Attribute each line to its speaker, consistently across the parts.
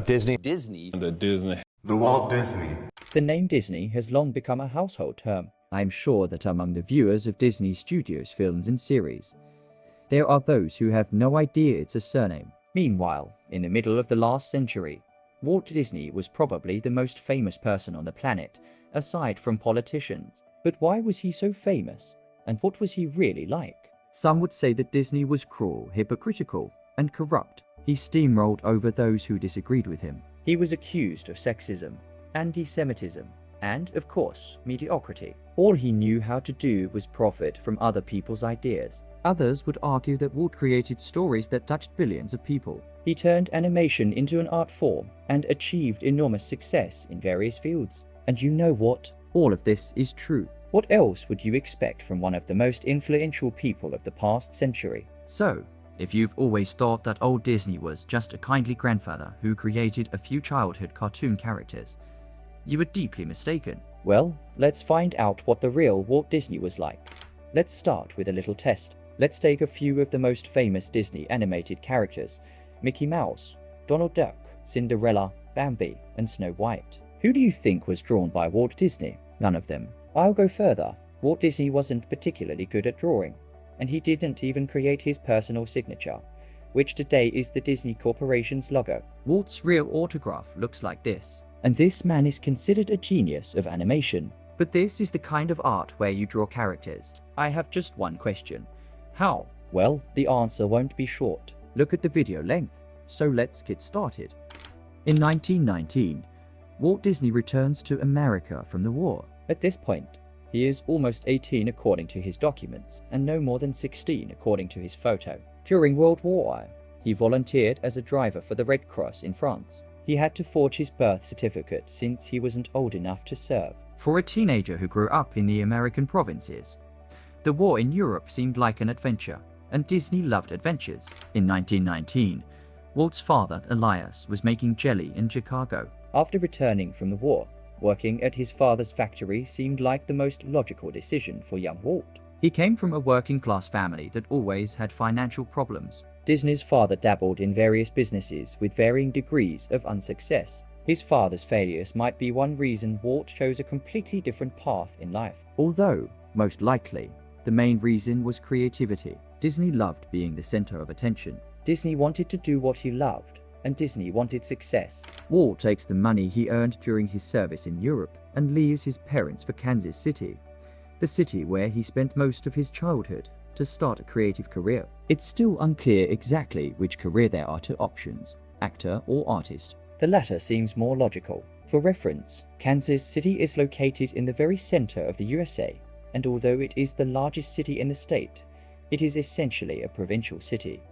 Speaker 1: Disney.
Speaker 2: The Disney.
Speaker 3: The Walt Disney.
Speaker 4: The name Disney has long become a household term. I'm sure that among the viewers of Disney Studios films and series, there are those who have no idea it's a surname. Meanwhile, in the middle of the last century, Walt Disney was probably the most famous person on the planet, aside from politicians. But why was he so famous? And what was he really like? Some would say that Disney was cruel, hypocritical, and corrupt. He steamrolled over those who disagreed with him. He was accused of sexism, anti-Semitism, and, of course, mediocrity. All he knew how to do was profit from other people's ideas. Others would argue that Walt created stories that touched billions of people. He turned animation into an art form and achieved enormous success in various fields. And you know what? All of this is true. What else would you expect from one of the most influential people of the past century? So, if you've always thought that old Disney was just a kindly grandfather who created a few childhood cartoon characters, you were deeply mistaken. Well, let's find out what the real Walt Disney was like. Let's start with a little test. Let's take a few of the most famous Disney animated characters: Mickey Mouse, Donald Duck, Cinderella, Bambi, and Snow White. Who do you think was drawn by Walt Disney? None of them. I'll go further. Walt Disney wasn't particularly good at drawing, and he didn't even create his personal signature, which today is the Disney Corporation's logo. Walt's real autograph looks like this. And this man is considered a genius of animation. But this is the kind of art where you draw characters. I have just one question. How? Well, the answer won't be short. Look at the video length. So let's get started. In 1919, Walt Disney returns to America from the war. At this point, he is almost 18 according to his documents, and no more than 16 according to his photo. During World War I, he volunteered as a driver for the Red Cross in France. He had to forge his birth certificate since he wasn't old enough to serve. For a teenager who grew up in the American provinces, the war in Europe seemed like an adventure, and Disney loved adventures. In 1919, Walt's father, Elias, was making jelly in Chicago. After returning from the war, working at his father's factory seemed like the most logical decision for young Walt. He came from a working-class family that always had financial problems. Disney's father dabbled in various businesses with varying degrees of unsuccess. His father's failures might be one reason Walt chose a completely different path in life. Although, most likely, the main reason was creativity. Disney loved being the center of attention. Disney wanted to do what he loved, and Disney wanted success. Walt takes the money he earned during his service in Europe and leaves his parents for Kansas City, the city where he spent most of his childhood, to start a creative career. It's still unclear exactly which career there are two options, actor or artist. The latter seems more logical. For reference, Kansas City is located in the very center of the USA, and although it is the largest city in the state, it is essentially a provincial city,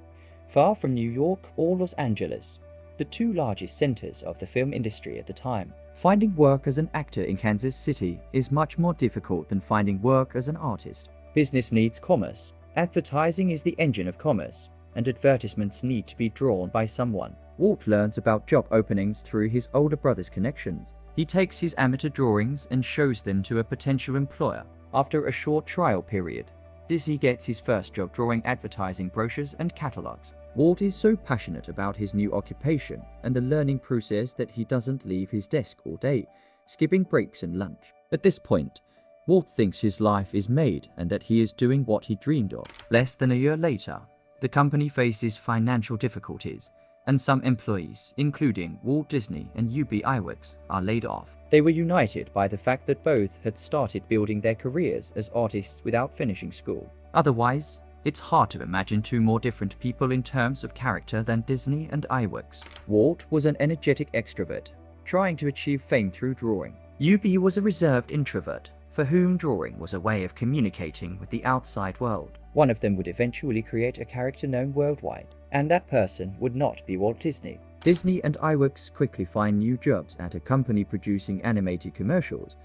Speaker 4: far from New York or Los Angeles, the two largest centers of the film industry at the time. Finding work as an actor in Kansas City is much more difficult than finding work as an artist. Business needs commerce. Advertising is the engine of commerce, and advertisements need to be drawn by someone. Walt learns about job openings through his older brother's connections. He takes his amateur drawings and shows them to a potential employer. After a short trial period, Disney gets his first job drawing advertising brochures and catalogs. Walt is so passionate about his new occupation and the learning process that he doesn't leave his desk all day, skipping breaks and lunch. At this point, Walt thinks his life is made and that he is doing what he dreamed of. Less than a year later, the company faces financial difficulties, and some employees, including Walt Disney and UB Iwerks, are laid off. They were united by the fact that both had started building their careers as artists without finishing school. Otherwise, it's hard to imagine two more different people in terms of character than Disney and Iwerks. Walt was an energetic extrovert, trying to achieve fame through drawing. UB was a reserved introvert, for whom drawing was a way of communicating with the outside world. One of them would eventually create a character known worldwide, and that person would not be Walt Disney. Disney and Iwerks quickly find new jobs at a company producing animated commercials,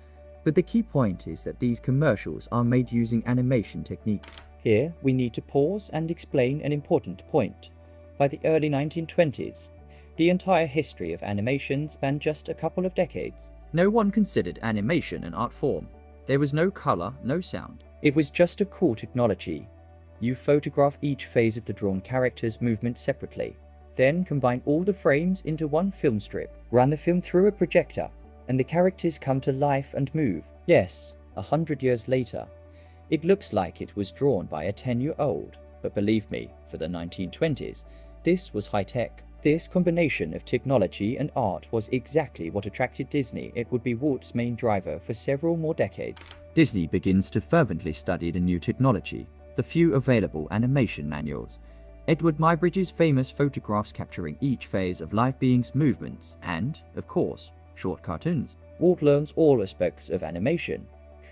Speaker 4: but the key point is that these commercials are made using animation techniques. Here, we need to pause and explain an important point. By the early 1920s, the entire history of animation spanned just a couple of decades. No one considered animation an art form. There was no color, no sound. It was just a cool technology. You photograph each phase of the drawn character's movement separately, then combine all the frames into one film strip, run the film through a projector, and the characters come to life and move. Yes, 100 years later. It looks like it was drawn by a 10-year-old, but believe me, for the 1920s, this was high-tech. This combination of technology and art was exactly what attracted Disney. It would be Walt's main driver for several more decades. Disney begins to fervently study the new technology, the few available animation manuals, Edward Muybridge's famous photographs capturing each phase of live beings' movements, and, of course, short cartoons. Walt learns all aspects of animation,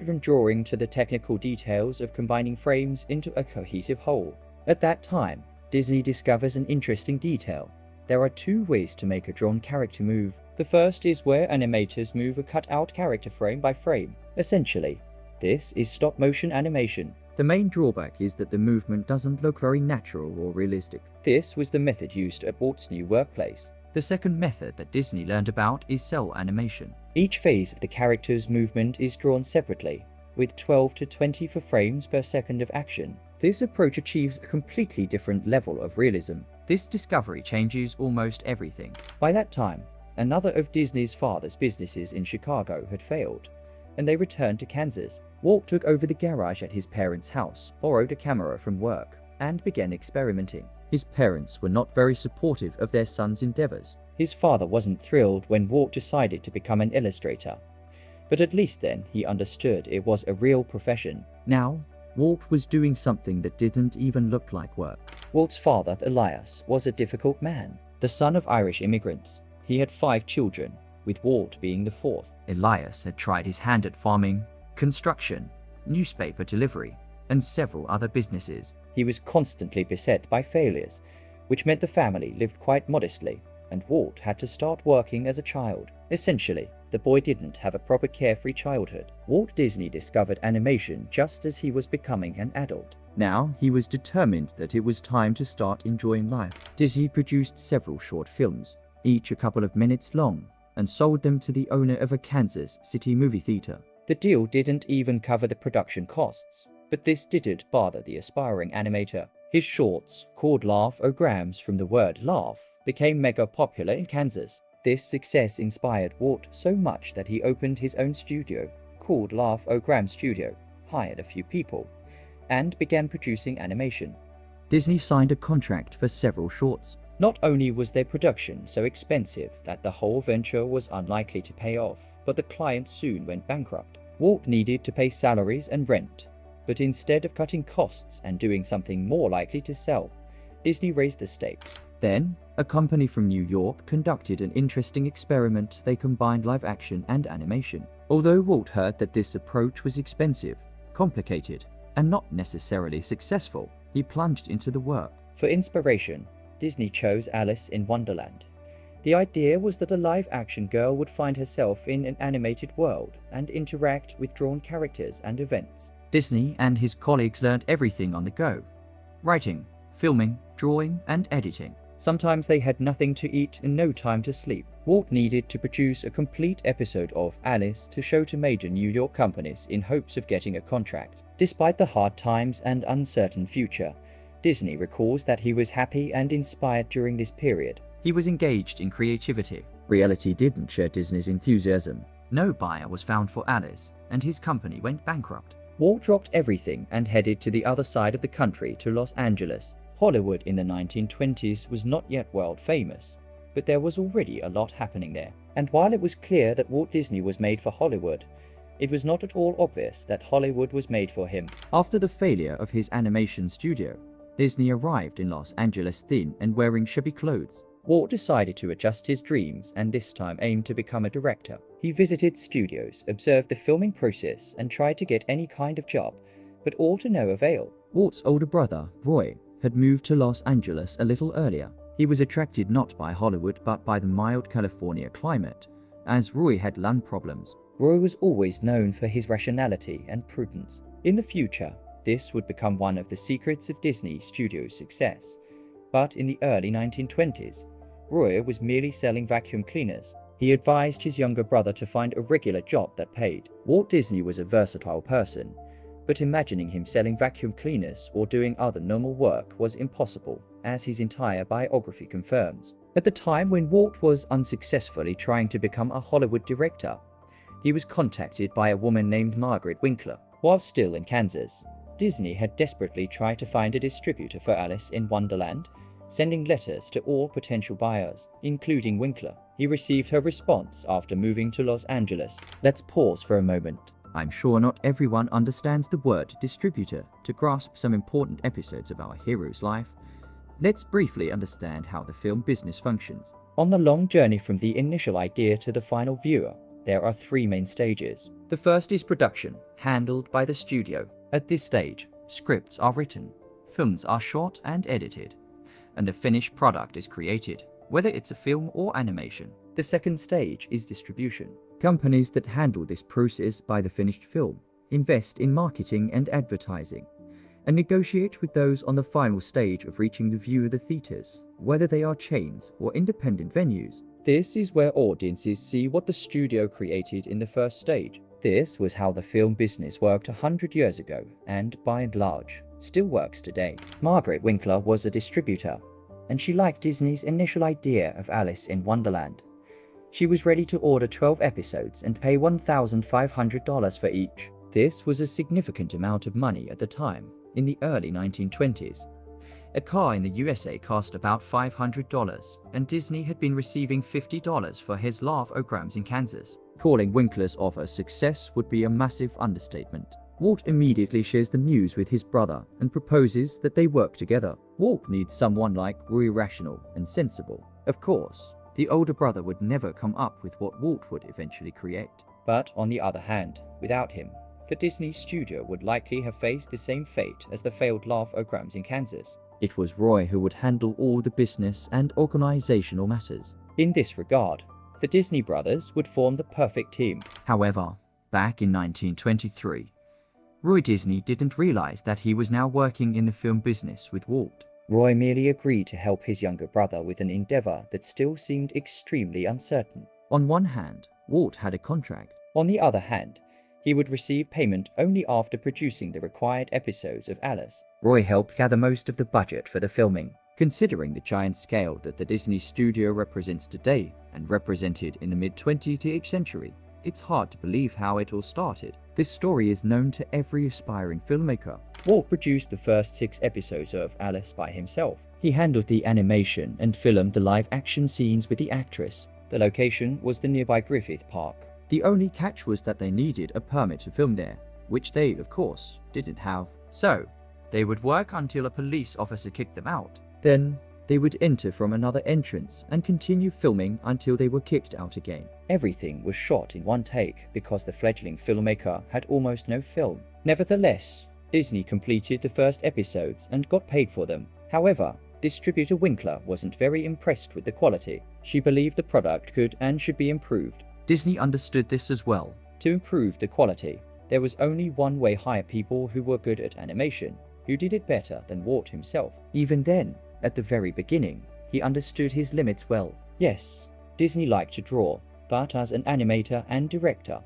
Speaker 4: from drawing to the technical details of combining frames into a cohesive whole. At that time, Disney discovers an interesting detail. There are two ways to make a drawn character move. The first is where animators move a cut-out character frame by frame. Essentially, this is stop-motion animation. The main drawback is that the movement doesn't look very natural or realistic. This was the method used at Walt's new workplace. The second method that Disney learned about is cell animation. Each phase of the character's movement is drawn separately, with 12 to 24 frames per second of action. This approach achieves a completely different level of realism. This discovery changes almost everything. By that time, another of Disney's father's businesses in Chicago had failed, and they returned to Kansas. Walt took over the garage at his parents' house, borrowed a camera from work, and began experimenting. His parents were not very supportive of their son's endeavors. His father wasn't thrilled when Walt decided to become an illustrator, but at least then he understood it was a real profession. Now, Walt was doing something that didn't even look like work. Walt's father, Elias, was a difficult man. The son of Irish immigrants, he had 5 children, with Walt being the 4th. Elias had tried his hand at farming, construction, newspaper delivery, and several other businesses. He was constantly beset by failures, which meant the family lived quite modestly, and Walt had to start working as a child. Essentially, the boy didn't have a proper carefree childhood. Walt Disney discovered animation just as he was becoming an adult. Now, he was determined that it was time to start enjoying life. Disney produced several short films, each a couple of minutes long, and sold them to the owner of a Kansas City movie theater. The deal didn't even cover the production costs, but this didn't bother the aspiring animator. His shorts, called laugh-o-grams from the word laugh, became mega popular in Kansas. This success inspired Walt so much that he opened his own studio, called Laugh-O-Gram Studio, hired a few people, and began producing animation. Disney signed a contract for several shorts. Not only was their production so expensive that the whole venture was unlikely to pay off, but the client soon went bankrupt. Walt needed to pay salaries and rent, but instead of cutting costs and doing something more likely to sell, Disney raised the stakes. Then, a company from New York conducted an interesting experiment. They combined live action and animation. Although Walt heard that this approach was expensive, complicated, and not necessarily successful, he plunged into the work. For inspiration, Disney chose Alice in Wonderland. The idea was that a live-action girl would find herself in an animated world and interact with drawn characters and events. Disney and his colleagues learned everything on the go: writing, filming, drawing, and editing. Sometimes they had nothing to eat and no time to sleep. Walt needed to produce a complete episode of Alice to show to major New York companies in hopes of getting a contract. Despite the hard times and uncertain future, Disney recalls that he was happy and inspired during this period. He was engaged in creativity. Reality didn't share Disney's enthusiasm. No buyer was found for Alice, and his company went bankrupt. Walt dropped everything and headed to the other side of the country, to Los Angeles. Hollywood in the 1920s was not yet world famous, but there was already a lot happening there. And while it was clear that Walt Disney was made for Hollywood, it was not at all obvious that Hollywood was made for him. After the failure of his animation studio, Disney arrived in Los Angeles thin and wearing shabby clothes. Walt decided to adjust his dreams and this time aimed to become a director. He visited studios, observed the filming process, and tried to get any kind of job, but all to no avail. Walt's older brother, Roy, had moved to Los Angeles a little earlier. He was attracted not by Hollywood but by the mild California climate, as Roy had lung problems. Roy was always known for his rationality and prudence. In the future, this would become one of the secrets of Disney Studios' success. But in the early 1920s, Roy was merely selling vacuum cleaners. He advised his younger brother to find a regular job that paid. Walt Disney was a versatile person, but imagining him selling vacuum cleaners or doing other normal work was impossible. as his entire biography confirms. At the time when Walt was unsuccessfully trying to become a Hollywood director, he was contacted by a woman named Margaret Winkler. While still in Kansas, Disney had desperately tried to find a distributor for Alice in Wonderland, sending letters to all potential buyers, including Winkler. He received her response after moving to Los Angeles. Let's pause for a moment. I'm sure not everyone understands the word distributor. To grasp some important episodes of our hero's life, let's briefly understand how the film business functions. On the long journey from the initial idea to the final viewer, there are three main stages. The first is production, handled by the studio. At this stage, scripts are written, films are shot and edited, and a finished product is created, whether it's a film or animation. The second stage is distribution. Companies that handle this process by the finished film invest in marketing and advertising, and negotiate with those on the final stage of reaching the viewer, the theaters, whether they are chains or independent venues. This is where audiences see what the studio created in the first stage. This was how the film business worked 100 years ago, and by and large, still works today. Margaret Winkler was a distributor, and she liked Disney's initial idea of Alice in Wonderland. She was ready to order 12 episodes and pay $1,500 for each. This was a significant amount of money at the time, in the early 1920s. A car in the USA cost about $500, and Disney had been receiving $50 for his love-ograms in Kansas. Calling Winkler's offer success would be a massive understatement. Walt immediately shares the news with his brother and proposes that they work together. Walt needs someone like Roy, rational and sensible. Of course, the older brother would never come up with what Walt would eventually create. But on the other hand, without him, the Disney studio would likely have faced the same fate as the failed love-ograms in Kansas. It was Roy who would handle all the business and organizational matters. In this regard, the Disney brothers would form the perfect team. However, back in 1923, Roy Disney didn't realize that he was now working in the film business with Walt. Roy merely agreed to help his younger brother with an endeavor that still seemed extremely uncertain. On one hand, Walt had a contract. On the other hand, he would receive payment only after producing the required episodes of Alice. Roy helped gather most of the budget for the filming. Considering the giant scale that the Disney studio represents today and represented in the mid-20th century, it's hard to believe how it all started. This story is known to every aspiring filmmaker. Walt produced the first 6 episodes of Alice by himself. He handled the animation and filmed the live-action scenes with the actress. The location was the nearby Griffith Park. The only catch was that they needed a permit to film there, which they, of course, didn't have. So, they would work until a police officer kicked them out. Then, they would enter from another entrance and continue filming until they were kicked out again. Everything was shot in one take because the fledgling filmmaker had almost no film. Nevertheless, Disney completed the first episodes and got paid for them. However, distributor Winkler wasn't very impressed with the quality. She believed the product could and should be improved. Disney understood this as well. To improve the quality, there was only one way: hire people who were good at animation, who did it better than Walt himself. Even then, at the very beginning, he understood his limits well. Yes, Disney liked to draw, but as an animator and director,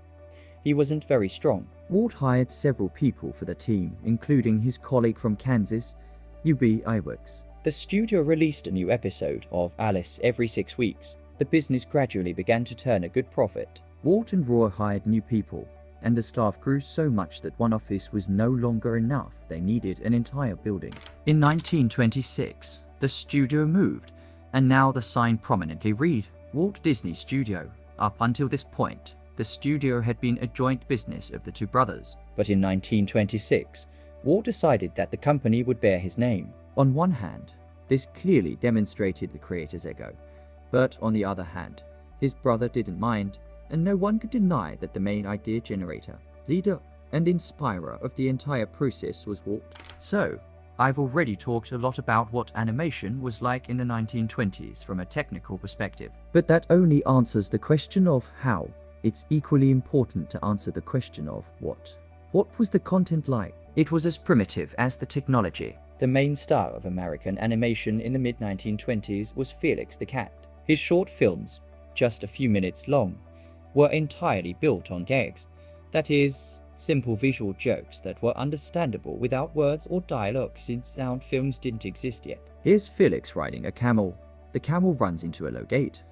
Speaker 4: he wasn't very strong. Walt hired several people for the team, including his colleague from Kansas, U.B. Iwerks. The studio released a new episode of Alice every 6 weeks. The business gradually began to turn a good profit. Walt and Roy hired new people, and the staff grew so much that one office was no longer enough. They needed an entire building. In 1926, the studio moved, and now the sign prominently read Walt Disney Studio. Up until this point, the studio had been a joint business of the two brothers. But in 1926, Walt decided that the company would bear his name. On one hand, this clearly demonstrated the creator's ego. But on the other hand, his brother didn't mind, and no one could deny that the main idea generator, leader, and inspirer of the entire process was Walt. So, I've already talked a lot about what animation was like in the 1920s from a technical perspective. But that only answers the question of how. It's equally important to answer the question of what. What was the content like? It was as primitive as the technology. The main star of American animation in the mid-1920s was Felix the Cat. His short films, just a few minutes long, were entirely built on gags. That is, simple visual jokes that were understandable without words or dialogue since sound films didn't exist yet. Here's Felix riding a camel. The camel runs into a low gate.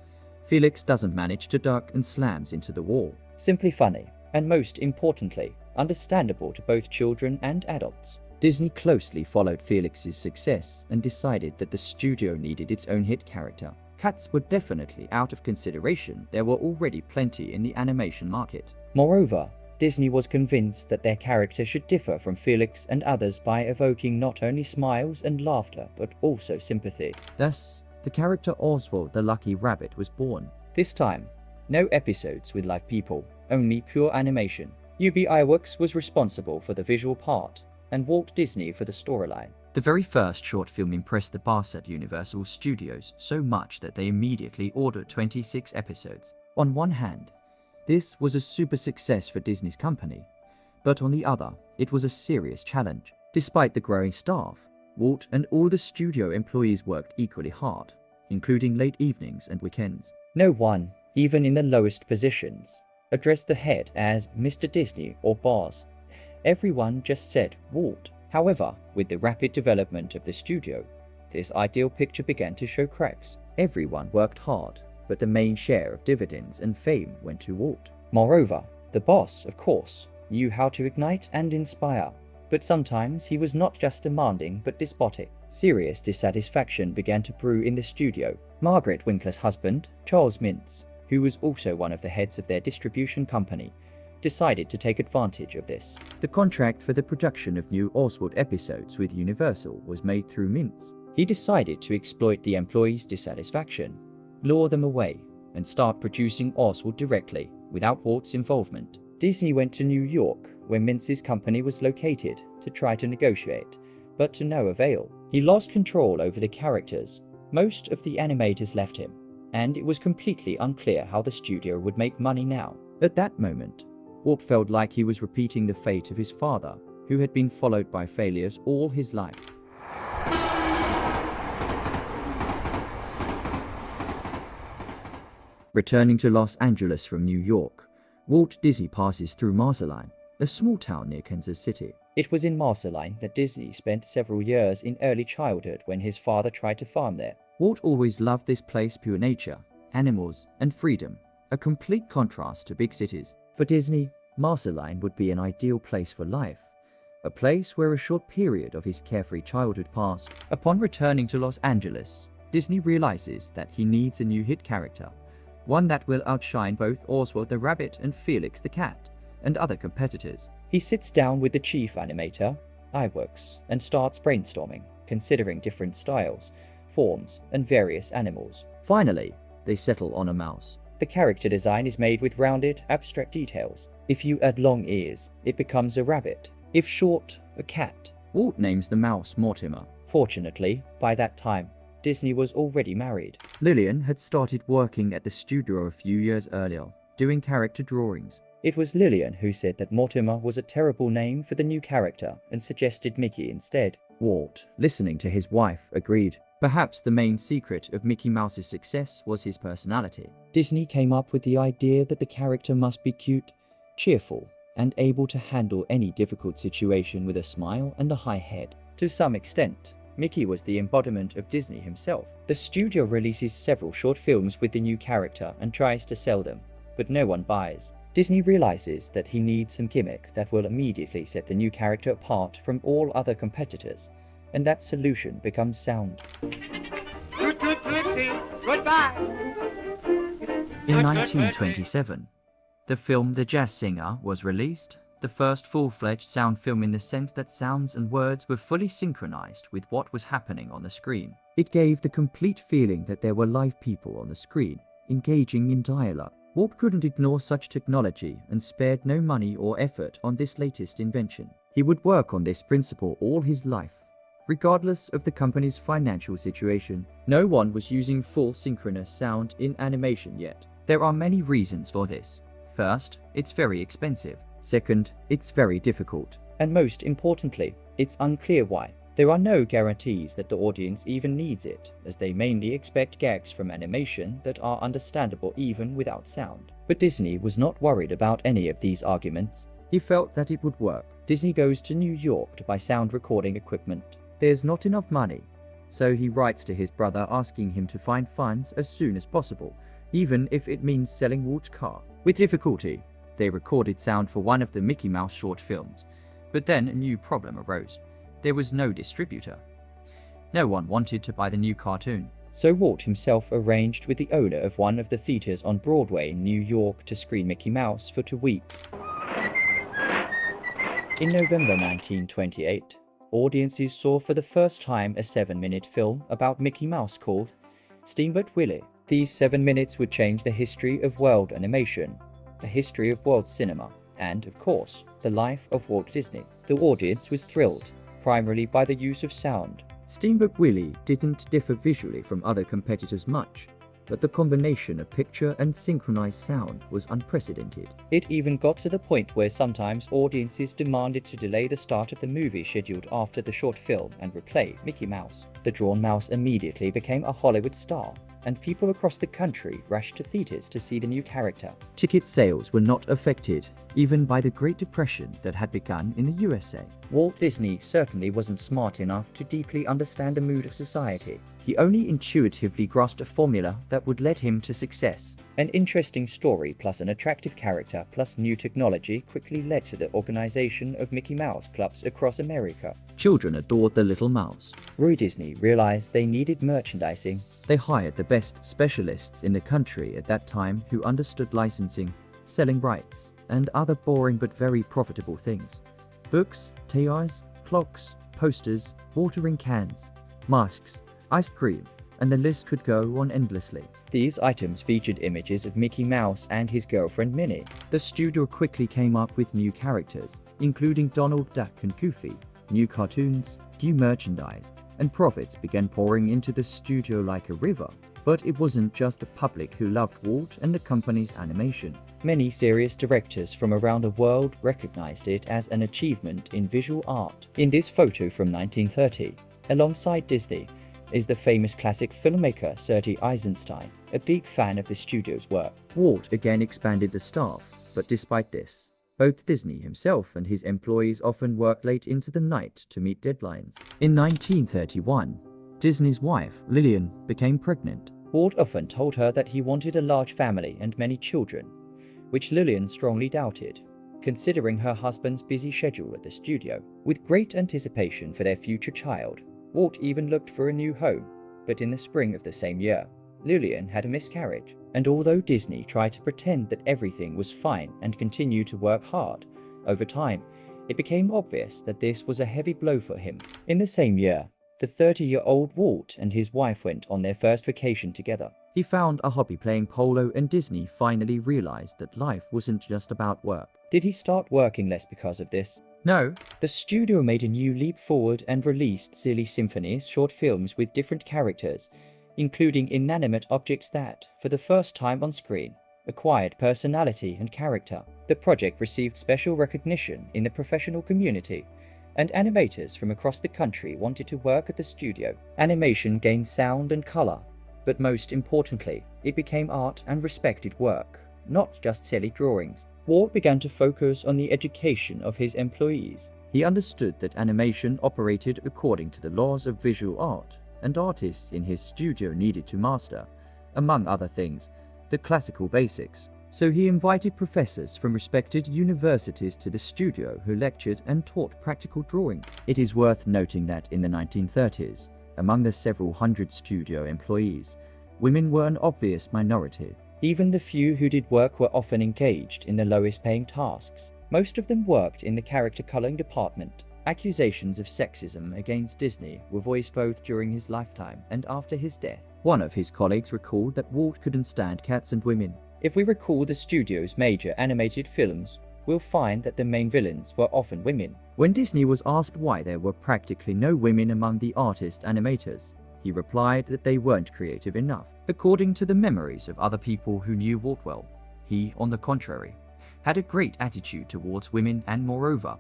Speaker 4: Felix doesn't manage to duck and slams into the wall. Simply funny, and most importantly, understandable to both children and adults. Disney closely followed Felix's success and decided that the studio needed its own hit character. Cats were definitely out of consideration. There were already plenty in the animation market. Moreover, Disney was convinced that their character should differ from Felix and others by evoking not only smiles and laughter but also sympathy. Thus, the character Oswald the Lucky Rabbit was born. This time, no episodes with live people, only pure animation. Iwerks was responsible for the visual part, and Walt Disney for the storyline. The very first short film impressed the boss at Universal Studios so much that they immediately ordered 26 episodes. On one hand, this was a super success for Disney's company, but on the other, it was a serious challenge. Despite the growing staff, Walt and all the studio employees worked equally hard, including late evenings and weekends. No one, even in the lowest positions, addressed the head as Mr. Disney or boss. Everyone just said Walt. However, with the rapid development of the studio, this ideal picture began to show cracks. Everyone worked hard, but the main share of dividends and fame went to Walt. Moreover, the boss, of course, knew how to ignite and inspire, but sometimes he was not just demanding but despotic. Serious dissatisfaction began to brew in the studio. Margaret Winkler's husband, Charles Mintz, who was also one of the heads of their distribution company, decided to take advantage of this. The contract for the production of new Oswald episodes with Universal was made through Mintz. He decided to exploit the employees' dissatisfaction, lure them away, and start producing Oswald directly, without Walt's involvement. Disney went to New York, where Mintz's company was located, to try to negotiate, but to no avail. He lost control over the characters. Most of the animators left him, and it was completely unclear how the studio would make money now. At that moment, Walt felt like he was repeating the fate of his father, who had been followed by failures all his life. Returning to Los Angeles from New York, Walt Disney passes through Marceline, a small town near Kansas City. It was in Marceline that Disney spent several years in early childhood when his father tried to farm there. Walt always loved this place: pure nature, animals, and freedom, a complete contrast to big cities. For Disney, Marceline would be an ideal place for life, a place where a short period of his carefree childhood passed. Upon returning to Los Angeles, Disney realizes that he needs a new hit character, one that will outshine both Oswald the Rabbit and Felix the Cat, and other competitors. He sits down with the chief animator, Iwerks, and starts brainstorming, considering different styles, forms, and various animals. Finally, they settle on a mouse. The character design is made with rounded, abstract details. If you add long ears, it becomes a rabbit. If short, a cat. Walt names the mouse Mortimer. Fortunately, by that time, Disney was already married. Lillian had started working at the studio a few years earlier, doing character drawings. It was Lillian who said that Mortimer was a terrible name for the new character and suggested Mickey instead. Walt, listening to his wife, agreed. Perhaps the main secret of Mickey Mouse's success was his personality. Disney came up with the idea that the character must be cute, cheerful, and able to handle any difficult situation with a smile and a high head. To some extent, Mickey was the embodiment of Disney himself. The studio releases several short films with the new character and tries to sell them, but no one buys. Disney realizes that he needs some gimmick that will immediately set the new character apart from all other competitors, and that solution becomes sound.
Speaker 1: Goodbye.
Speaker 4: In 1927, the film The Jazz Singer was released, the first full-fledged sound film in the sense that sounds and words were fully synchronized with what was happening on the screen. It gave the complete feeling that there were live people on the screen, engaging in dialogue. Walt couldn't ignore such technology and spared no money or effort on this latest invention. He would work on this principle all his life. Regardless of the company's financial situation, no one was using full synchronous sound in animation yet. There are many reasons for this. First, it's very expensive. Second, it's very difficult. And most importantly, it's unclear why. There are no guarantees that the audience even needs it, as they mainly expect gags from animation that are understandable even without sound. But Disney was not worried about any of these arguments. He felt that it would work. Disney goes to New York to buy sound recording equipment. There's not enough money, so he writes to his brother asking him to find funds as soon as possible, even if it means selling Walt's car. With difficulty, they recorded sound for one of the Mickey Mouse short films, but then a new problem arose. There was no distributor. No one wanted to buy the new cartoon. So Walt himself arranged with the owner of one of the theaters on Broadway in New York to screen Mickey Mouse for 2 weeks. In November 1928, audiences saw for the first time a 7-minute film about Mickey Mouse called Steamboat Willie. These 7 minutes would change the history of world animation, the history of world cinema, and, of course, the life of Walt Disney. The audience was thrilled, primarily by the use of sound. Steamboat Willie didn't differ visually from other competitors much, but the combination of picture and synchronized sound was unprecedented. It even got to the point where sometimes audiences demanded to delay the start of the movie scheduled after the short film and replay Mickey Mouse. The drawn mouse immediately became a Hollywood star, and people across the country rushed to theaters to see the new character. Ticket sales were not affected, even by the Great Depression that had begun in the USA. Walt Disney certainly wasn't smart enough to deeply understand the mood of society. He only intuitively grasped a formula that would lead him to success. An interesting story plus an attractive character plus new technology quickly led to the organization of Mickey Mouse clubs across America. Children adored the little mouse. Roy Disney realized they needed merchandising. They hired the best specialists in the country at that time who understood licensing, selling rights, and other boring but very profitable things. Books, tires, clocks, posters, watering cans, masks, ice cream, and the list could go on endlessly. These items featured images of Mickey Mouse and his girlfriend Minnie. The studio quickly came up with new characters, including Donald Duck and Goofy, new cartoons, new merchandise, and profits began pouring into the studio like a river. But it wasn't just the public who loved Walt and the company's animation. Many serious directors from around the world recognized it as an achievement in visual art. In this photo from 1930, alongside Disney, is the famous classic filmmaker Sergei Eisenstein, a big fan of the studio's work. Walt again expanded the staff, but despite this, both Disney himself and his employees often worked late into the night to meet deadlines. In 1931, Disney's wife, Lillian, became pregnant. Walt often told her that he wanted a large family and many children, which Lillian strongly doubted, considering her husband's busy schedule at the studio. With great anticipation for their future child, Walt even looked for a new home, but in the spring of the same year, Lillian had a miscarriage. And although Disney tried to pretend that everything was fine and continued to work hard, over time, it became obvious that this was a heavy blow for him. In the same year, the 30-year-old Walt and his wife went on their first vacation together. He found a hobby playing polo, and Disney finally realized that life wasn't just about work. Did he start working less because of this? No. The studio made a new leap forward and released silly symphonies, short films with different characters, including inanimate objects that, for the first time on screen, acquired personality and character. The project received special recognition in the professional community, and animators from across the country wanted to work at the studio. Animation gained sound and color, but most importantly, it became art and respected work, not just silly drawings. Walt began to focus on the education of his employees. He understood that animation operated according to the laws of visual art, and artists in his studio needed to master, among other things, the classical basics. So he invited professors from respected universities to the studio who lectured and taught practical drawing. It is worth noting that in the 1930s, among the several hundred studio employees, women were an obvious minority. Even the few who did work were often engaged in the lowest paying tasks. Most of them worked in the character coloring department. Accusations of sexism against Disney were voiced both during his lifetime and after his death. One of his colleagues recalled that Walt couldn't stand cats and women. If we recall the studio's major animated films, we'll find that the main villains were often women. When Disney was asked why there were practically no women among the artist animators, he replied that they weren't creative enough. According to the memories of other people who knew Walt well, he, on the contrary, had a great attitude towards women and, moreover,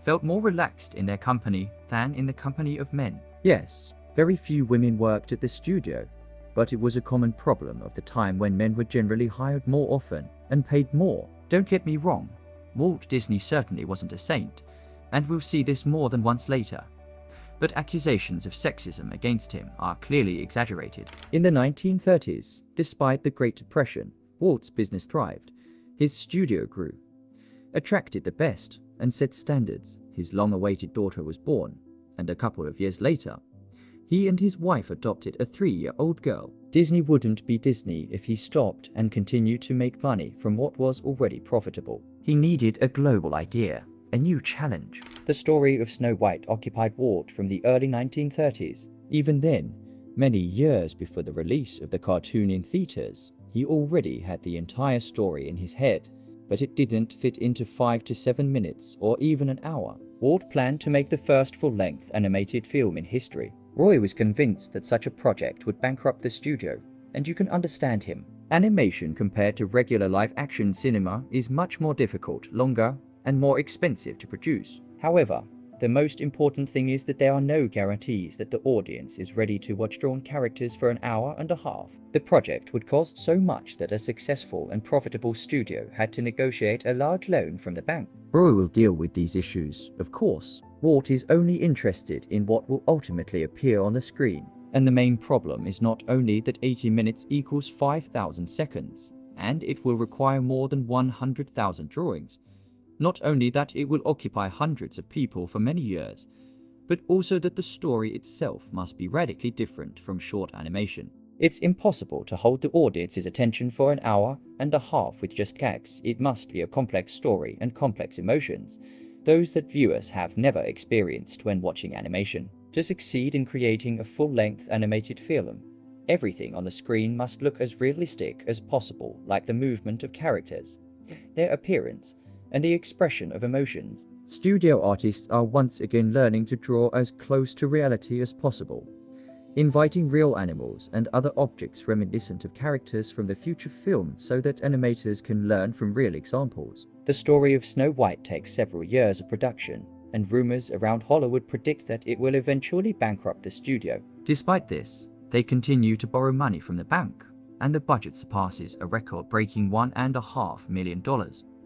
Speaker 4: felt more relaxed in their company than in the company of men. Yes, very few women worked at the studio, but it was a common problem of the time when men were generally hired more often and paid more. Don't get me wrong, Walt Disney certainly wasn't a saint, and we'll see this more than once later. But accusations of sexism against him are clearly exaggerated. In the 1930s, despite the Great Depression, Walt's business thrived. His studio grew, attracted the best, and set standards. His long-awaited daughter was born, and a couple of years later, he and his wife adopted a 3-year-old girl. Disney wouldn't be Disney if he stopped and continued to make money from what was already profitable. He needed a global idea, a new challenge. The story of Snow White occupied Walt from the early 1930s. Even then, many years before the release of the cartoon in theaters, he already had the entire story in his head, but it didn't fit into 5 to 7 minutes or even an hour. Walt planned to make the first full-length animated film in history. Roy was convinced that such a project would bankrupt the studio, and you can understand him. Animation compared to regular live-action cinema is much more difficult, longer, and more expensive to produce. However, the most important thing is that there are no guarantees that the audience is ready to watch drawn characters for an hour and a half. The project would cost so much that a successful and profitable studio had to negotiate a large loan from the bank. Roy will deal with these issues, of course. Walt is only interested in what will ultimately appear on the screen. And the main problem is not only that 80 minutes equals 5,000 seconds, and it will require more than 100,000 drawings. Not only that it will occupy hundreds of people for many years, but also that the story itself must be radically different from short animation. It's impossible to hold the audience's attention for an hour and a half with just gags. It must be a complex story and complex emotions, those that viewers have never experienced when watching animation. To succeed in creating a full-length animated film, everything on the screen must look as realistic as possible, like the movement of characters, their appearance, and the expression of emotions. Studio artists are once again learning to draw as close to reality as possible, inviting real animals and other objects reminiscent of characters from the future film so that animators can learn from real examples. The story of Snow White takes several years of production, and rumors around Hollywood predict that it will eventually bankrupt the studio. Despite this, they continue to borrow money from the bank, and the budget surpasses a record-breaking $1.5 million.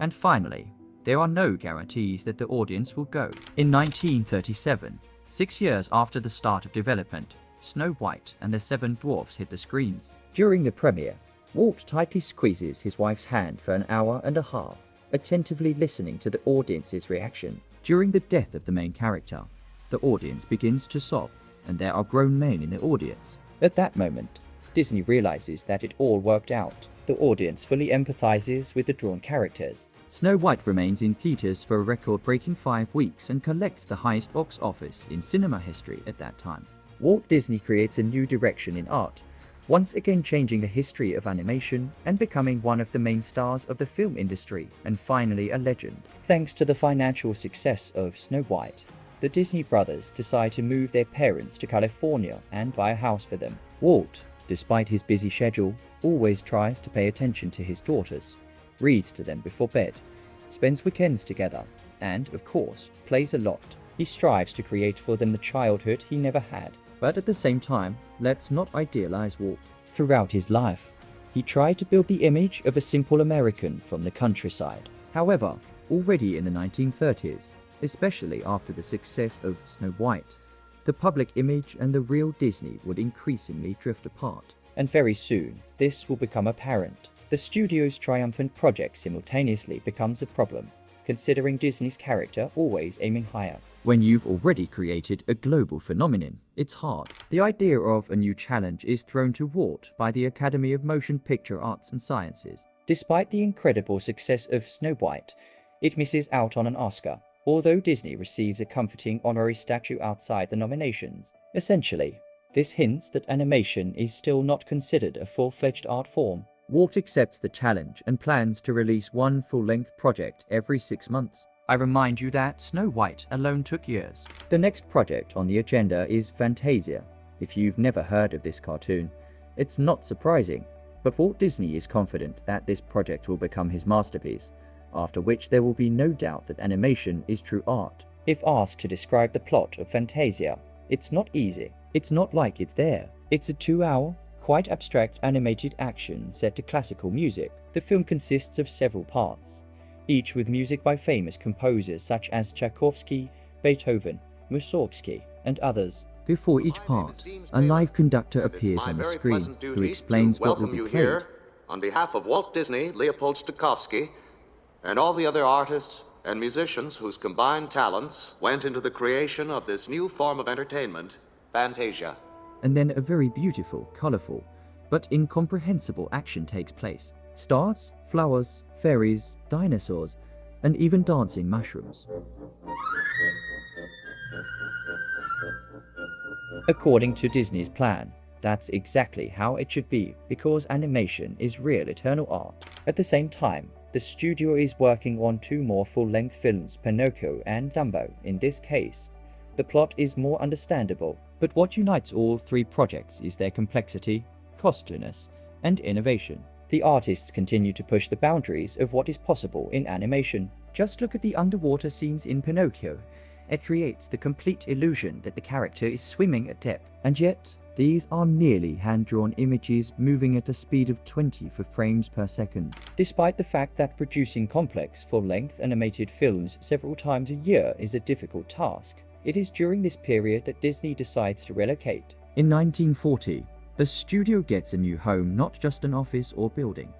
Speaker 4: And finally, there are no guarantees that the audience will go. In 1937, 6 years after the start of development, Snow White and the Seven Dwarfs hit the screens. During the premiere, Walt tightly squeezes his wife's hand for an hour and a half, attentively listening to the audience's reaction. During the death of the main character, the audience begins to sob, and there are grown men in the audience. At that moment, Disney realizes that it all worked out. The audience fully empathizes with the drawn characters. Snow White remains in theaters for a record-breaking 5 weeks and collects the highest box office in cinema history at that time. Walt Disney creates a new direction in art, once again changing the history of animation and becoming one of the main stars of the film industry, and finally a legend. Thanks to the financial success of Snow White, the Disney brothers decide to move their parents to California and buy a house for them. Walt, despite his busy schedule, always tries to pay attention to his daughters, reads to them before bed, spends weekends together, and, of course, plays a lot. He strives to create for them the childhood he never had. But at the same time, let's not idealize Walt. Throughout his life, he tried to build the image of a simple American from the countryside. However, already in the 1930s, especially after the success of Snow White, the public image and the real Disney would increasingly drift apart. And very soon, this will become apparent. The studio's triumphant project simultaneously becomes a problem, considering Disney's character always aiming higher. When you've already created a global phenomenon, it's hard. The idea of a new challenge is thrown to Walt by the Academy of Motion Picture Arts and Sciences. Despite the incredible success of Snow White, it misses out on an Oscar, although Disney receives a comforting honorary statue outside the nominations. Essentially, this hints that animation is still not considered a full-fledged art form. Walt accepts the challenge and plans to release one full-length project every 6 months. I remind you that Snow White alone took years. The next project on the agenda is Fantasia. If you've never heard of this cartoon, it's not surprising, but Walt Disney is confident that this project will become his masterpiece, after which there will be no doubt that animation is true art. If asked to describe the plot of Fantasia, it's not easy. It's not like it's there. It's a 2-hour, quite abstract animated action set to classical music. The film consists of several parts, each with music by famous composers such as Tchaikovsky, Beethoven, Mussorgsky, and others. Before each part, a live conductor appears on the screen who explains what will be played.
Speaker 1: On behalf of Walt Disney, Leopold Stokowski, and all the other artists and musicians whose combined talents went into the creation of this new form of entertainment, Fantasia.
Speaker 4: And then a very beautiful, colorful, but incomprehensible action takes place. Stars, flowers, fairies, dinosaurs, and even dancing mushrooms. According to Disney's plan, that's exactly how it should be, because animation is real eternal art. At the same time, the studio is working on 2 more full-length films, Pinocchio and Dumbo. In this case, the plot is more understandable, but what unites all 3 projects is their complexity, costliness, and innovation. The artists continue to push the boundaries of what is possible in animation. Just look at the underwater scenes in Pinocchio. It creates the complete illusion that the character is swimming at depth, and yet these are nearly hand-drawn images moving at a speed of 20 frames per second. Despite the fact that producing complex, full-length animated films several times a year is a difficult task, it is during this period that Disney decides to relocate. In 1940, the studio gets a new home, not just an office or building,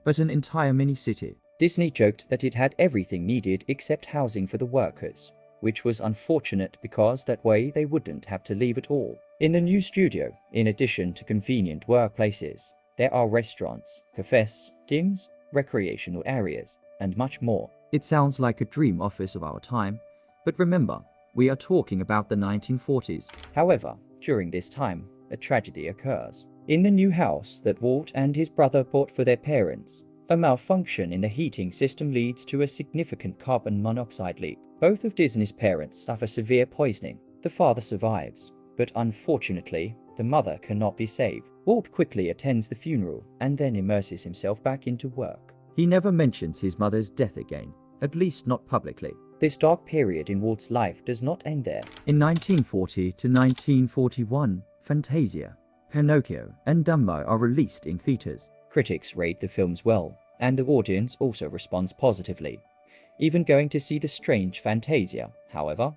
Speaker 4: but an entire mini-city. Disney joked that it had everything needed except housing for the workers, which was unfortunate because that way they wouldn't have to leave at all. In the new studio, in addition to convenient workplaces, there are restaurants, cafes, gyms, recreational areas, and much more. It sounds like a dream office of our time, but remember, we are talking about the 1940s. However, during this time, a tragedy occurs. In the new house that Walt and his brother bought for their parents, a malfunction in the heating system leads to a significant carbon monoxide leak. Both of Disney's parents suffer severe poisoning. The father survives, but unfortunately, the mother cannot be saved. Walt quickly attends the funeral and then immerses himself back into work. He never mentions his mother's death again, at least not publicly. This dark period in Walt's life does not end there. In 1940 to 1941, Fantasia, Pinocchio, and Dumbo are released in theaters. Critics rate the films well, and the audience also responds positively, even going to see the strange Fantasia. However,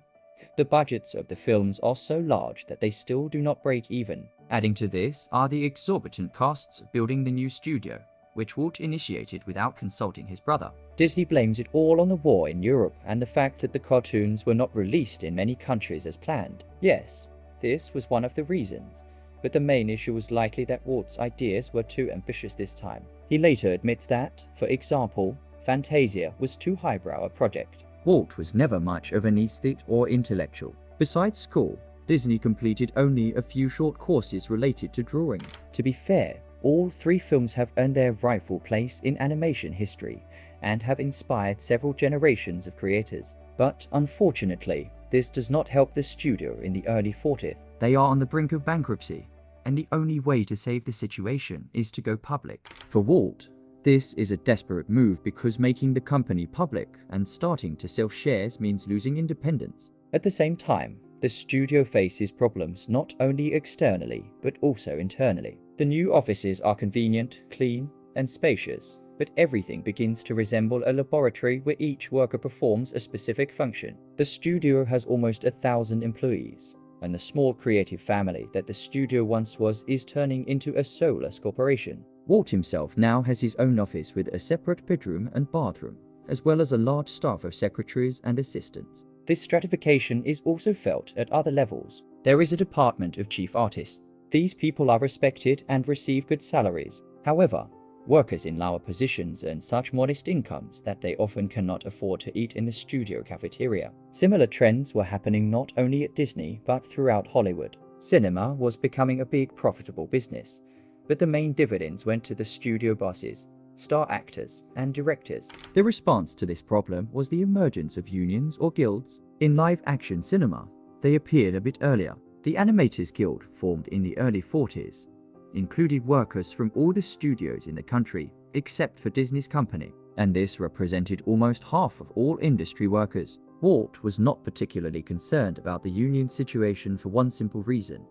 Speaker 4: the budgets of the films are so large that they still do not break even. Adding to this are the exorbitant costs of building the new studio, which Walt initiated without consulting his brother. Disney blames it all on the war in Europe and the fact that the cartoons were not released in many countries as planned. Yes, this was one of the reasons, but the main issue was likely that Walt's ideas were too ambitious this time. He later admits that, for example, Fantasia was too highbrow a project. Walt was never much of an aesthete or intellectual. Besides school, Disney completed only a few short courses related to drawing. To be fair, all 3 films have earned their rightful place in animation history and have inspired several generations of creators. But unfortunately, this does not help the studio in the early 40s. They are on the brink of bankruptcy, and the only way to save the situation is to go public. For Walt, this is a desperate move because making the company public and starting to sell shares means losing independence. At the same time, the studio faces problems not only externally but also internally. The new offices are convenient, clean, and spacious, but everything begins to resemble a laboratory where each worker performs a specific function. The studio has almost 1,000 employees, and the small creative family that the studio once was is turning into a soulless corporation. Walt himself now has his own office with a separate bedroom and bathroom, as well as a large staff of secretaries and assistants. This stratification is also felt at other levels. There is a department of chief artists. These people are respected and receive good salaries. However, workers in lower positions earn such modest incomes that they often cannot afford to eat in the studio cafeteria. Similar trends were happening not only at Disney but throughout Hollywood. Cinema was becoming a big profitable business, but the main dividends went to the studio bosses, star actors, and directors. The response to this problem was the emergence of unions or guilds. In live-action cinema, they appeared a bit earlier. The Animators Guild, formed in the early 40s, included workers from all the studios in the country, except for Disney's company, and this represented almost half of all industry workers. Walt was not particularly concerned about the union situation for one simple reason.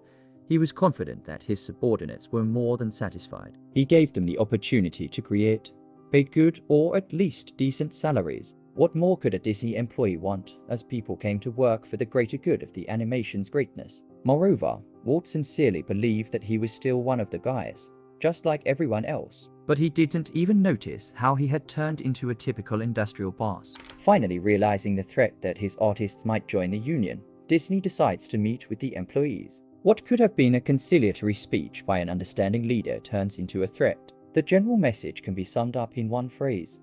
Speaker 4: He was confident that his subordinates were more than satisfied. He gave them the opportunity to create, paid good or at least decent salaries. What more could a Disney employee want, as people came to work for the greater good of the animation's greatness? Moreover, Walt sincerely believed that he was still one of the guys, just like everyone else. But he didn't even notice how he had turned into a typical industrial boss. Finally realizing the threat that his artists might join the union, Disney decides to meet with the employees. What could have been a conciliatory speech by an understanding leader turns into a threat. The general message can be summed up in one phrase.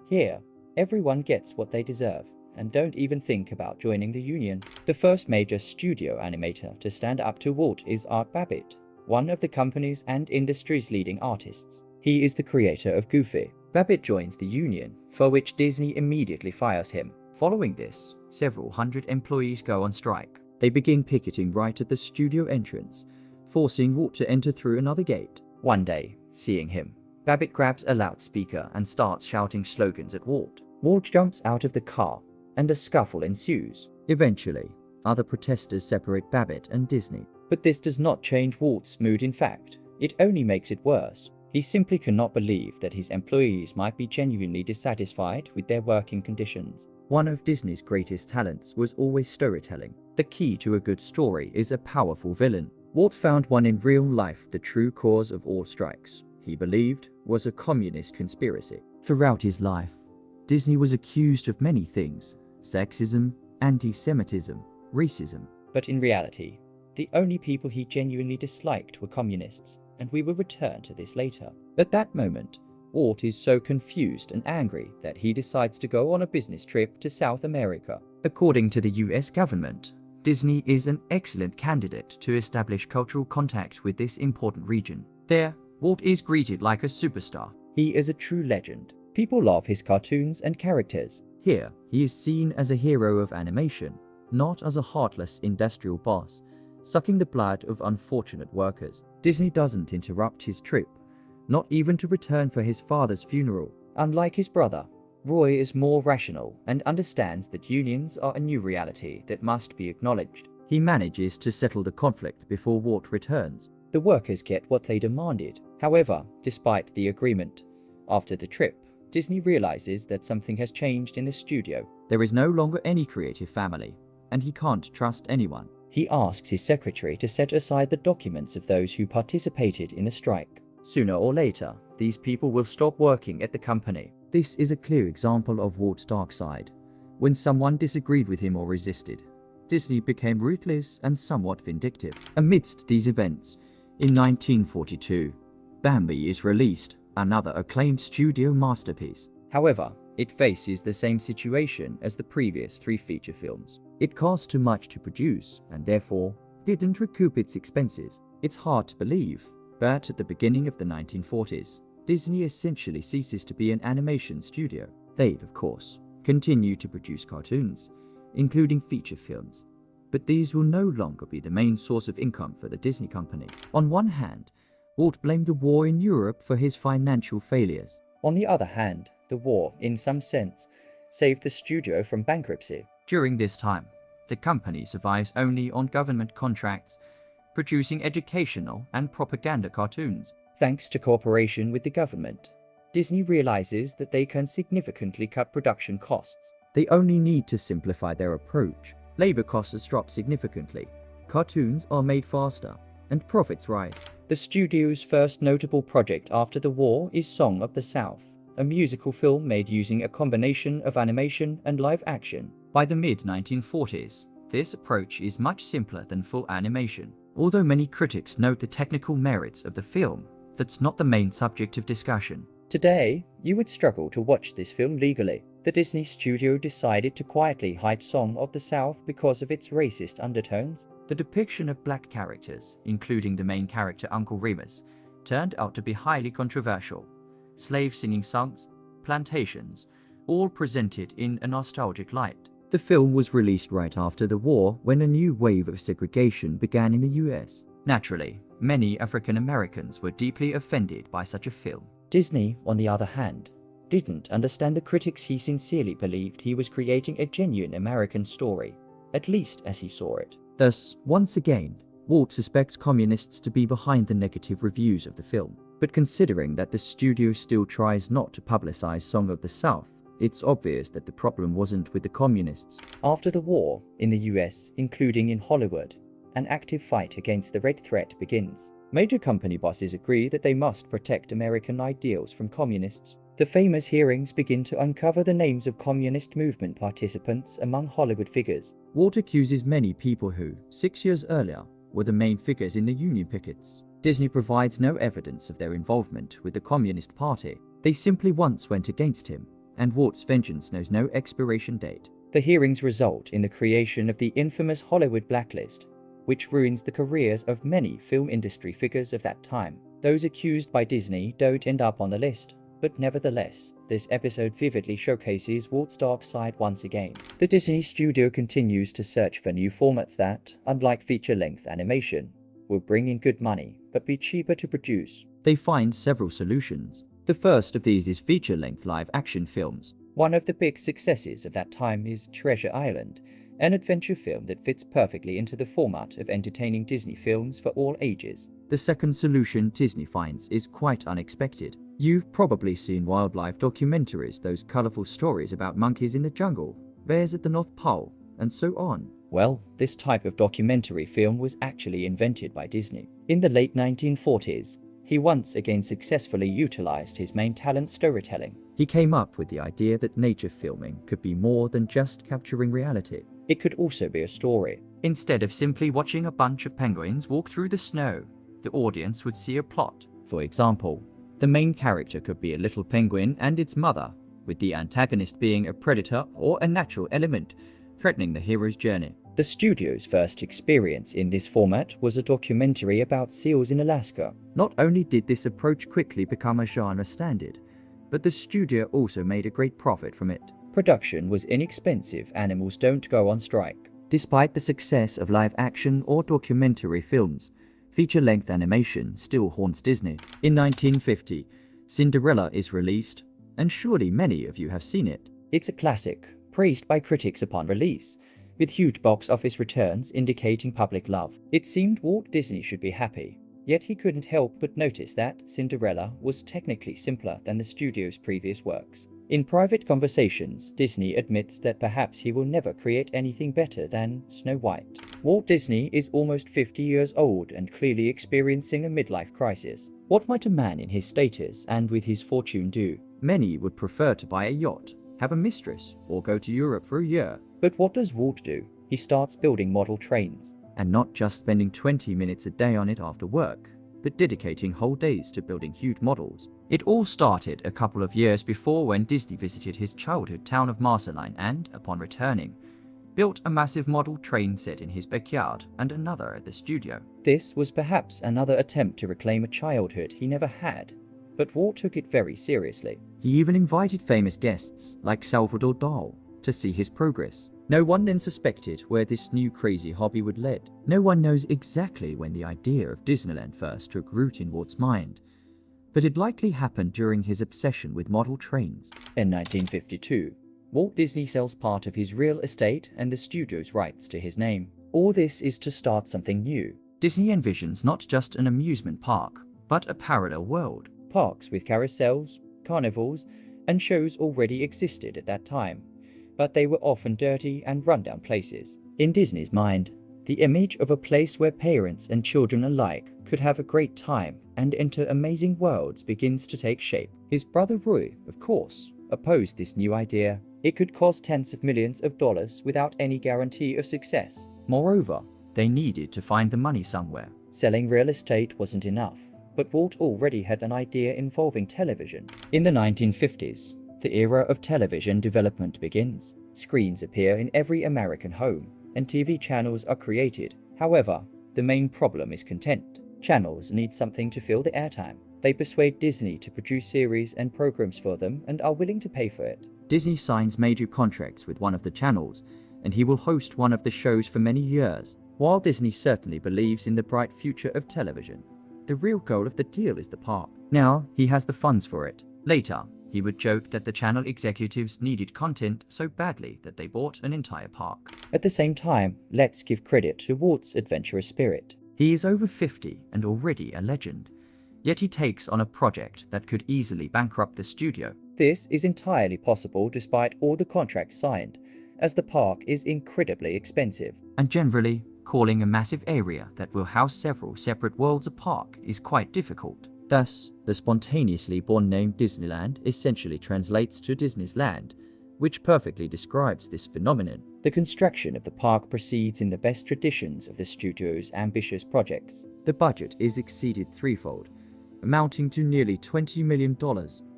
Speaker 4: Here, everyone gets what they deserve, and don't even think about joining the union. The first major studio animator to stand up to Walt is Art Babbitt, one of the company's and industry's leading artists. He is the creator of Goofy. Babbitt joins the union, for which Disney immediately fires him. Following this, several hundred employees go on strike. They begin picketing right at the studio entrance, forcing Walt to enter through another gate. One day, seeing him, Babbitt grabs a loudspeaker and starts shouting slogans at Walt. Walt jumps out of the car, and a scuffle ensues. Eventually, other protesters separate Babbitt and Disney. But this does not change Walt's mood. In fact, it only makes it worse. He simply cannot believe that his employees might be genuinely dissatisfied with their working conditions. One of Disney's greatest talents was always storytelling. The key to a good story is a powerful villain. Walt found one in real life. The true cause of all strikes, he believed, was a communist conspiracy. Throughout his life, Disney was accused of many things: sexism, anti-Semitism, racism. But in reality, the only people he genuinely disliked were communists, and we will return to this later. At that moment, Walt is so confused and angry that he decides to go on a business trip to South America. According to the US government, Disney is an excellent candidate to establish cultural contact with this important region. There, Walt is greeted like a superstar. He is a true legend. People love his cartoons and characters. Here, he is seen as a hero of animation, not as a heartless industrial boss, sucking the blood of unfortunate workers. Disney doesn't interrupt his trip, not even to return for his father's funeral. Unlike his brother, Roy is more rational and understands that unions are a new reality that must be acknowledged. He manages to settle the conflict before Walt returns. The workers get what they demanded. However, despite the agreement, after the trip, Disney realizes that something has changed in the studio. There is no longer any creative family, and he can't trust anyone. He asks his secretary to set aside the documents of those who participated in the strike. Sooner or later, these people will stop working at the company. This is a clear example of Walt's dark side. When someone disagreed with him or resisted, Disney became ruthless and somewhat vindictive. Amidst these events, in 1942, Bambi is released, another acclaimed studio masterpiece. However, it faces the same situation as the previous 3 feature films. It cost too much to produce, and therefore didn't recoup its expenses. It's hard to believe, but at the beginning of the 1940s, Disney essentially ceases to be an animation studio. They'd, of course, continue to produce cartoons, including feature films, but these will no longer be the main source of income for the Disney company. On one hand, Walt blamed the war in Europe for his financial failures. On the other hand, the war, in some sense, saved the studio from bankruptcy. During this time, the company survives only on government contracts, producing educational and propaganda cartoons. Thanks to cooperation with the government, Disney realizes that they can significantly cut production costs. They only need to simplify their approach. Labor costs drop significantly, cartoons are made faster, and profits rise. The studio's first notable project after the war is Song of the South, a musical film made using a combination of animation and live action. By the mid-1940s, this approach is much simpler than full animation. Although many critics note the technical merits of the film, that's not the main subject of discussion. Today, you would struggle to watch this film legally. The Disney studio decided to quietly hide Song of the South because of its racist undertones. The depiction of black characters, including the main character Uncle Remus, turned out to be highly controversial. Slave singing songs, plantations, all presented in a nostalgic light. The film was released right after the war, when a new wave of segregation began in the US. Naturally, many African Americans were deeply offended by such a film. Disney, on the other hand, didn't understand the critics. He sincerely believed he was creating a genuine American story, at least as he saw it. Thus, once again, Walt suspects communists to be behind the negative reviews of the film. But considering that the studio still tries not to publicize Song of the South, it's obvious that the problem wasn't with the communists. After the war, in the US, including in Hollywood, an active fight against the Red Threat begins. Major company bosses agree that they must protect American ideals from communists. The famous hearings begin to uncover the names of communist movement participants among Hollywood figures. Walt accuses many people who, 6 years earlier, were the main figures in the union pickets. Disney provides no evidence of their involvement with the Communist Party. They simply once went against him, and Walt's vengeance knows no expiration date. The hearings result in the creation of the infamous Hollywood blacklist, which ruins the careers of many film industry figures of that time. Those accused by Disney don't end up on the list, but nevertheless, this episode vividly showcases Walt's dark side once again. The Disney studio continues to search for new formats that, unlike feature-length animation, will bring in good money, but be cheaper to produce. They find several solutions. The first of these is feature-length live-action films. One of the big successes of that time is Treasure Island, an adventure film that fits perfectly into the format of entertaining Disney films for all ages. The second solution Disney finds is quite unexpected. You've probably seen wildlife documentaries, those colorful stories about monkeys in the jungle, bears at the North Pole, and so on. Well, this type of documentary film was actually invented by Disney. In the late 1940s, he once again successfully utilized his main talent, storytelling. He came up with the idea that nature filming could be more than just capturing reality. It could also be a story. Instead of simply watching a bunch of penguins walk through the snow, the audience would see a plot. For example, the main character could be a little penguin and its mother, with the antagonist being a predator or a natural element threatening the hero's journey. The studio's first experience in this format was a documentary about seals in Alaska. Not only did this approach quickly become a genre standard, but the studio also made a great profit from it. Production was inexpensive, animals don't go on strike. Despite the success of live-action or documentary films, feature-length animation still haunts Disney. In 1950, Cinderella is released, and surely many of you have seen it. It's a classic, praised by critics upon release, with huge box office returns indicating public love. It seemed Walt Disney should be happy, yet he couldn't help but notice that Cinderella was technically simpler than the studio's previous works. In private conversations, Disney admits that perhaps he will never create anything better than Snow White. Walt Disney is almost 50 years old and clearly experiencing a midlife crisis. What might a man in his status and with his fortune do? Many would prefer to buy a yacht, have a mistress, or go to Europe for a year. But what does Walt do? He starts building model trains. And not just spending 20 minutes a day on it after work, but dedicating whole days to building huge models. It all started a couple of years before when Disney visited his childhood town of Marceline and, upon returning, built a massive model train set in his backyard and another at the studio. This was perhaps another attempt to reclaim a childhood he never had, but Walt took it very seriously. He even invited famous guests like Salvador Dali to see his progress. No one then suspected where this new crazy hobby would lead. No one knows exactly when the idea of Disneyland first took root in Walt's mind, but it likely happened during his obsession with model trains. In 1952, Walt Disney sells part of his real estate and the studio's rights to his name. All this is to start something new. Disney envisions not just an amusement park, but a parallel world. Parks with carousels, carnivals, and shows already existed at that time, but they were often dirty and rundown places. In Disney's mind, the image of a place where parents and children alike could have a great time and enter amazing worlds begins to take shape. His brother Roy, of course, opposed this new idea. It could cost tens of millions of dollars without any guarantee of success. Moreover, they needed to find the money somewhere. Selling real estate wasn't enough, but Walt already had an idea involving television. In the 1950s, the era of television development begins. Screens appear in every American home, and TV channels are created. However, the main problem is content. Channels need something to fill the airtime. They persuade Disney to produce series and programs for them and are willing to pay for it. Disney signs major contracts with one of the channels, and he will host one of the shows for many years. While Disney certainly believes in the bright future of television, the real goal of the deal is the park. Now, he has the funds for it. Later, he would joke that the channel executives needed content so badly that they bought an entire park. At the same time, let's give credit to Walt's adventurous spirit. He is over 50 and already a legend, Yet he takes on a project that could easily bankrupt the studio. This is entirely possible despite all the contracts signed, as the park is incredibly expensive. And generally, calling a massive area that will house several separate worlds a park is quite difficult. Thus, the spontaneously born name Disneyland essentially translates to Disney's land, which perfectly describes this phenomenon. The construction of the park proceeds in the best traditions of the studio's ambitious projects. The budget is exceeded threefold, amounting to nearly $20 million.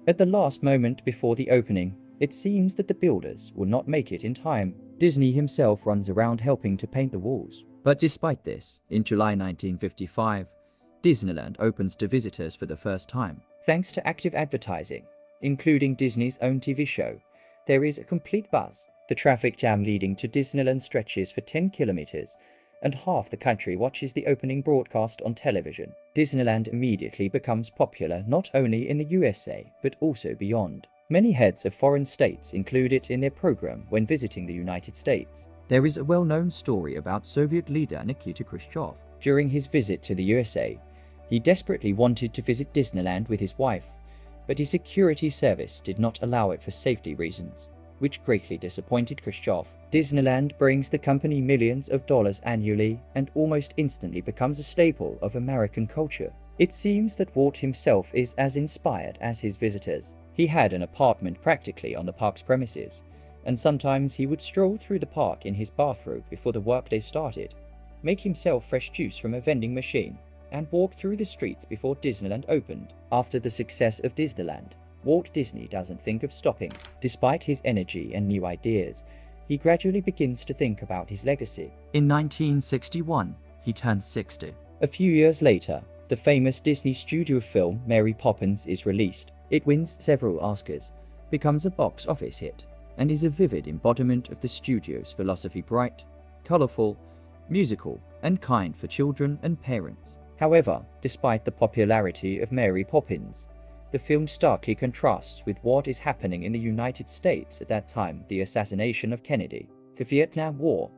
Speaker 4: At the last moment before the opening, it seems that the builders will not make it in time. Disney himself runs around helping to paint the walls. But despite this, in July 1955, Disneyland opens to visitors for the first time. Thanks to active advertising, including Disney's own TV show, there is a complete buzz. The traffic jam leading to Disneyland stretches for 10 kilometers, and half the country watches the opening broadcast on television. Disneyland immediately becomes popular not only in the USA, but also beyond. Many heads of foreign states include it in their program when visiting the United States. There is a well-known story about Soviet leader Nikita Khrushchev. During his visit to the USA, he desperately wanted to visit Disneyland with his wife, but his security service did not allow it for safety reasons, which greatly disappointed Khrushchev. Disneyland brings the company millions of dollars annually and almost instantly becomes a staple of American culture. It seems that Walt himself is as inspired as his visitors. He had an apartment practically on the park's premises, and sometimes he would stroll through the park in his bathrobe before the workday started, make himself fresh juice from a vending machine, and walk through the streets before Disneyland opened. After the success of Disneyland, Walt Disney doesn't think of stopping. Despite his energy and new ideas, he gradually begins to think about his legacy. In 1961, he turns 60. A few years later, the famous Disney studio film Mary Poppins is released. It wins several Oscars, becomes a box office hit, and is a vivid embodiment of the studio's philosophy: bright, colorful, musical, and kind for children and parents. However, despite the popularity of Mary Poppins, the film starkly contrasts with what is happening in the United States at that time: the assassination of Kennedy, the Vietnam War,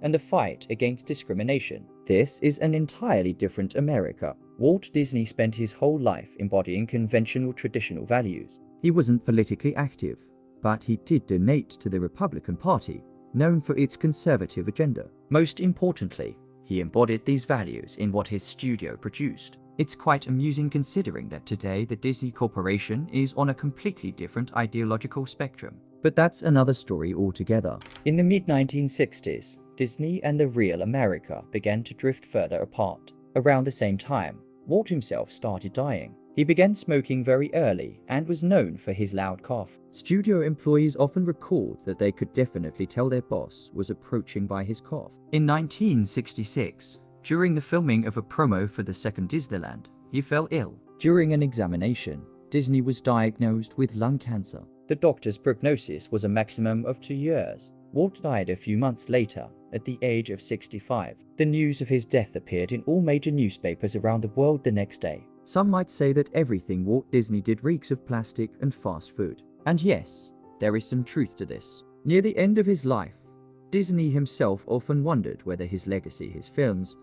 Speaker 4: and the fight against discrimination. This is an entirely different America. Walt Disney spent his whole life embodying conventional traditional values. He wasn't politically active, but he did donate to the Republican Party, known for its conservative agenda. Most importantly, he embodied these values in what his studio produced. It's quite amusing considering that today the Disney Corporation is on a completely different ideological spectrum. But that's another story altogether. In the mid-1960s, Disney and the real America began to drift further apart. Around the same time, Walt himself started dying. He began smoking very early and was known for his loud cough. Studio employees often recalled that they could definitely tell their boss was approaching by his cough. In 1966, during the filming of a promo for the second Disneyland, he fell ill. During an examination, Disney was diagnosed with lung cancer. The doctor's prognosis was a maximum of 2 years. Walt died a few months later, at the age of 65. The news of his death appeared in all major newspapers around the world the next day. Some might say that everything Walt Disney did reeks of plastic and fast food. And yes, there is some truth to this. Near the end of his life, Disney himself often wondered whether his legacy, his films,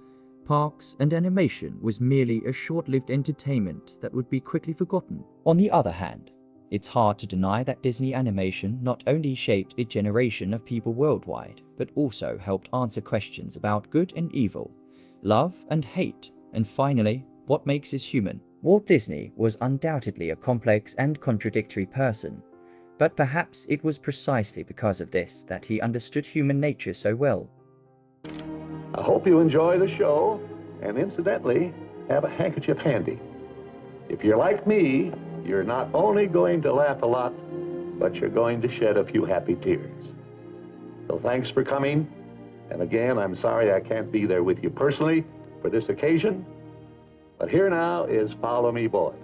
Speaker 4: parks, and animation was merely a short-lived entertainment that would be quickly forgotten. On the other hand, it's hard to deny that Disney animation not only shaped a generation of people worldwide, but also helped answer questions about good and evil, love and hate, and finally, what makes us human. Walt Disney was undoubtedly a complex and contradictory person, but perhaps it was precisely because of this that he understood human nature so well.
Speaker 2: I hope you enjoy the show, and incidentally, have a handkerchief handy. If you're like me, you're not only going to laugh a lot, but you're going to shed a few happy tears. So thanks for coming, and again, I'm sorry I can't be there with you personally for this occasion, but here now is Follow Me, Boys.